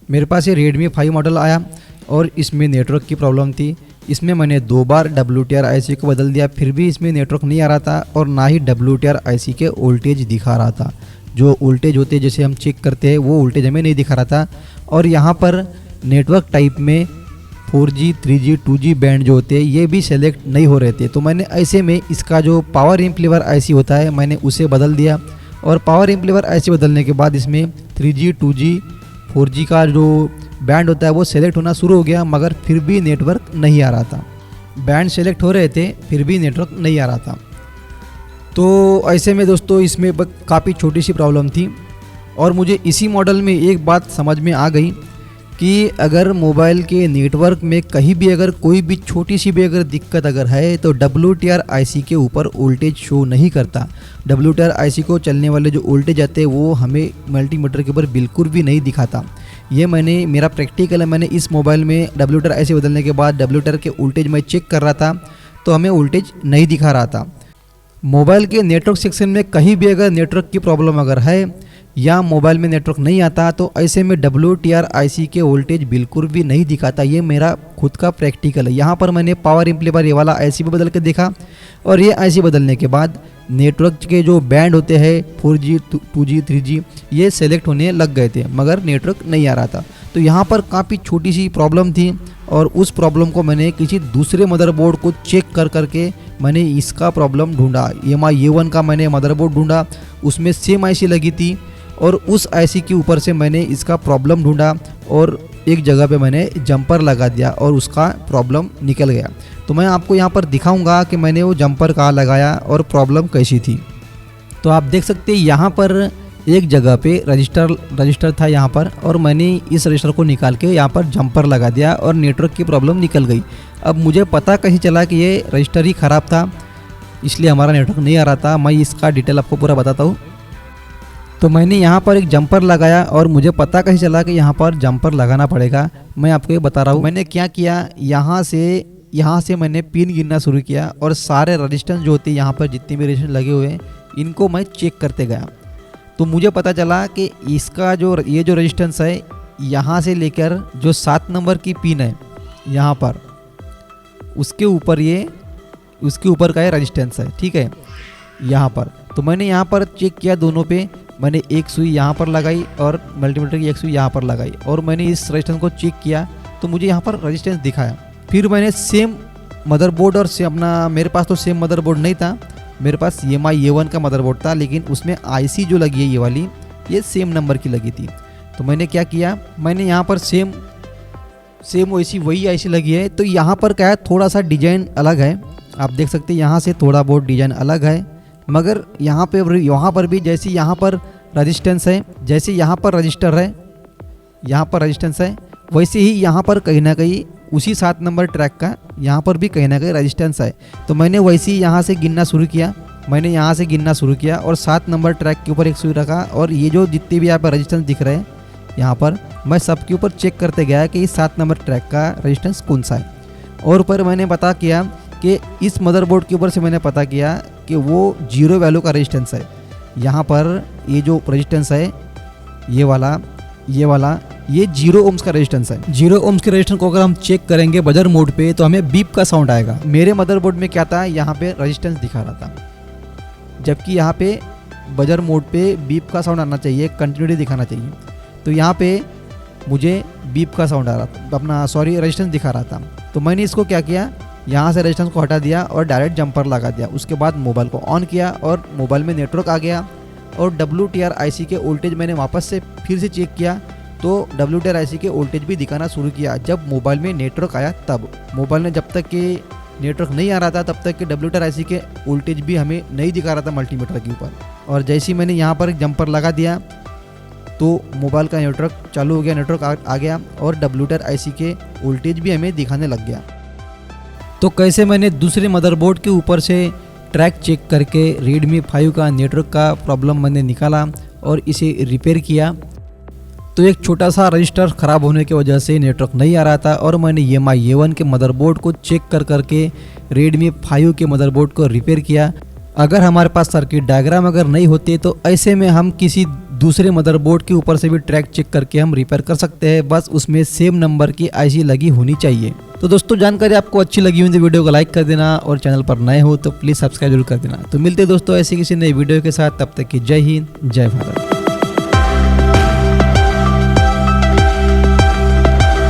मेरे पास ये Redmi 5 model आया और इसमें नेटवर्क की प्रॉब्लम थी। इसमें मैंने 2 बार WTR IC को बदल दिया, फिर भी इसमें नेटवर्क नहीं आ रहा था और ना ही WTR IC के वोल्टेज दिखा रहा था। जो वोल्टेज होते जैसे हम चेक करते हैं वो वोल्टेज हमें नहीं दिखा रहा था। और यहाँ पर नेटवर्क टाइप में 4G 3G 2G बैंड जो होते हैं ये भी सेलेक्ट नहीं हो रहे थे। तो मैंने ऐसे में इसका जो पावर एम्पलीफायर IC होता है मैंने उसे बदल दिया और पावर एम्पलीफायर IC बदलने के बाद इसमें 3G 2G 4G का जो बैंड होता है वो सेलेक्ट होना शुरू हो गया, मगर फिर भी नेटवर्क नहीं आ रहा था। बैंड सेलेक्ट हो रहे थे फिर भी नेटवर्क नहीं आ रहा था। तो ऐसे में दोस्तों इसमें काफ़ी छोटी सी प्रॉब्लम थी और मुझे इसी मॉडल में एक बात समझ में आ गई कि अगर मोबाइल के नेटवर्क में कहीं भी अगर कोई भी छोटी सी भी अगर दिक्कत अगर है तो WTR IC के ऊपर वोल्टेज शो नहीं करता। WTR IC को चलने वाले जो वोल्टेज आते हैं वो हमें मल्टीमीटर के ऊपर बिल्कुल भी नहीं दिखाता। ये मेरा प्रैक्टिकल है। मैंने इस मोबाइल में WTR IC बदलने के बाद WTR के वोल्टेज मैं चेक कर रहा था तो हमें वोल्टेज नहीं दिखा रहा था। मोबाइल के नेटवर्क सेक्शन में कहीं भी अगर नेटवर्क की प्रॉब्लम अगर है या मोबाइल में नेटवर्क नहीं आता तो ऐसे में WTR IC के वोल्टेज बिल्कुल भी नहीं दिखाता। ये मेरा खुद का प्रैक्टिकल है। यहाँ पर मैंने पावर एम्पलीफायर ये वाला IC भी बदल के देखा और ये IC बदलने के बाद नेटवर्क के जो बैंड होते हैं 4G 2G 3G ये सेलेक्ट होने लग गए थे, मगर नेटवर्क नहीं आ रहा था। तो यहाँ पर काफ़ी छोटी सी प्रॉब्लम थी और उस प्रॉब्लम को मैंने किसी दूसरे मदरबोर्ड को चेक कर करके मैंने इसका प्रॉब्लम ढूंढा। MI A1 का मैंने मदरबोर्ड ढूंढा, उसमें सेम IC लगी थी और उस IC के ऊपर से मैंने इसका प्रॉब्लम ढूंढा और एक जगह पे मैंने जंपर लगा दिया और उसका प्रॉब्लम निकल गया। तो मैं आपको यहाँ पर दिखाऊंगा कि मैंने वो जंपर कहाँ लगाया और प्रॉब्लम कैसी थी। तो आप देख सकते हैं यहाँ पर एक जगह पे रजिस्टर था यहाँ पर और मैंने इस रजिस्टर को निकाल के यहाँ पर जंपर लगा दिया और नेटवर्क की प्रॉब्लम निकल गई। अब मुझे पता कैसे चला कि ये रजिस्टर ही ख़राब था, इसलिए हमारा नेटवर्क नहीं आ रहा था। मैं इसका डिटेल आपको पूरा बताता हूँ। तो मैंने यहाँ पर एक जंपर लगाया और मुझे पता कैसे चला कि यहाँ पर जंपर लगाना पड़ेगा। मैं आपको ये बता रहा हूँ। मैंने क्या किया, यहाँ से मैंने पिन गिनना शुरू किया और सारे रजिस्टेंस जो होते हैं यहाँ पर जितने भी रजिस्टेंस लगे हुए हैं इनको मैं चेक करते गया। तो मुझे पता चला कि इसका ये जो रजिस्टेंस है यहाँ से लेकर जो 7 नंबर की पिन है यहाँ पर उसके ऊपर का ये रजिस्टेंस है, ठीक है, यहाँ पर। तो मैंने यहाँ पर चेक किया दोनों पे, मैंने एक सुई यहाँ पर लगाई और मल्टीमीटर की एक सुई यहाँ पर लगाई और मैंने इस रजिस्टेंस को चेक किया तो मुझे यहाँ पर रजिस्टेंस दिखाया। फिर मैंने सेम मदरबोर्ड और मेरे पास तो सेम मदरबोर्ड नहीं था, मेरे पास MI A1 का मदरबोर्ड था, लेकिन उसमें IC जो लगी है ये वाली ये सेम नंबर की लगी थी। तो मैंने क्या किया, मैंने यहाँ पर सेम वही IC लगी है। तो यहाँ पर क्या है, थोड़ा सा डिजाइन अलग है, आप देख सकते हैं यहाँ से थोड़ा बहुत डिजाइन अलग है, मगर यहाँ पर भी जैसे यहाँ पर रजिस्टेंस है, जैसे यहाँ पर रजिस्टर है, यहाँ पर रजिस्टेंस है, वैसे ही यहाँ पर कहीं ना कहीं उसी 7 नंबर ट्रैक का यहाँ पर भी कहीं ना कहीं रजिस्टेंस है। तो मैंने वैसे ही यहाँ से गिनना शुरू किया और 7 नंबर ट्रैक के ऊपर एक सुई रखा और ये जो जितने भी यहाँ पर रजिस्टेंस दिख रहे हैं यहाँ पर मैं सबके ऊपर चेक करते गया कि इस 7 नंबर ट्रैक का रजिस्टेंस कौन सा है। और ऊपर मैंने पता किया कि इस मदरबोर्ड के ऊपर से मैंने पता किया कि वो 0 वैल्यू का रजिस्टेंस है। यहाँ पर ये जो रजिस्टेंस है ये वाला ये 0 ओम्स का रेजिस्टेंस है। 0 ओम्स के रेजिस्टेंस को अगर हम चेक करेंगे बजर मोड पे तो हमें बीप का साउंड आएगा। मेरे मदरबोर्ड में क्या था, यहाँ पे रेजिस्टेंस दिखा रहा था, जबकि यहाँ पे बजर मोड पे बीप का साउंड आना चाहिए, कंटिन्यूटी दिखाना चाहिए। तो यहाँ पे मुझे बीप का साउंड आ रहा था, रेजिस्टेंस दिखा रहा था। तो मैंने इसको क्या किया, यहाँ से रेजिस्टेंस को हटा दिया और डायरेक्ट जंपर लगा दिया। उसके बाद मोबाइल को ऑन किया और मोबाइल में नेटवर्क आ गया और WTR IC के वोल्टेज मैंने वापस से फिर से चेक किया तो WTR IC के वोल्टेज भी दिखाना शुरू किया। जब मोबाइल में नेटवर्क आया तब, मोबाइल में जब तक कि नेटवर्क नहीं आ रहा था तब तक कि WTR IC के वोल्टेज भी हमें नहीं दिखा रहा था मल्टीमीटर के ऊपर। और जैसे ही मैंने यहाँ पर एक जंपर लगा दिया तो मोबाइल का नेटवर्क चालू हो गया, नेटवर्क आ गया और WTR IC के वोल्टेज भी हमें दिखाने लग गया। तो कैसे मैंने दूसरे मदरबोर्ड के ऊपर से ट्रैक चेक करके Redmi 5 का नेटवर्क का प्रॉब्लम मैंने निकाला और इसे रिपेयर किया। तो एक छोटा सा रजिस्टर ख़राब होने की वजह से नेटवर्क नहीं आ रहा था और मैंने MI A1 के मदरबोर्ड को चेक करके Redmi 5 के मदरबोर्ड को रिपेयर किया। अगर हमारे पास सर्किट डायग्राम अगर नहीं होते तो ऐसे में हम किसी दूसरे मदरबोर्ड के ऊपर से भी ट्रैक चेक करके हम रिपेयर कर सकते हैं, बस उसमें सेम नंबर की आईसी लगी होनी चाहिए। तो दोस्तों जानकारी आपको अच्छी लगी हुई तो वीडियो को लाइक कर देना और चैनल पर नए हो तो प्लीज़ सब्सक्राइब जरूर कर देना। तो मिलते हैं दोस्तों ऐसे किसी नई वीडियो के साथ, तब तक की जय हिंद जय भारत।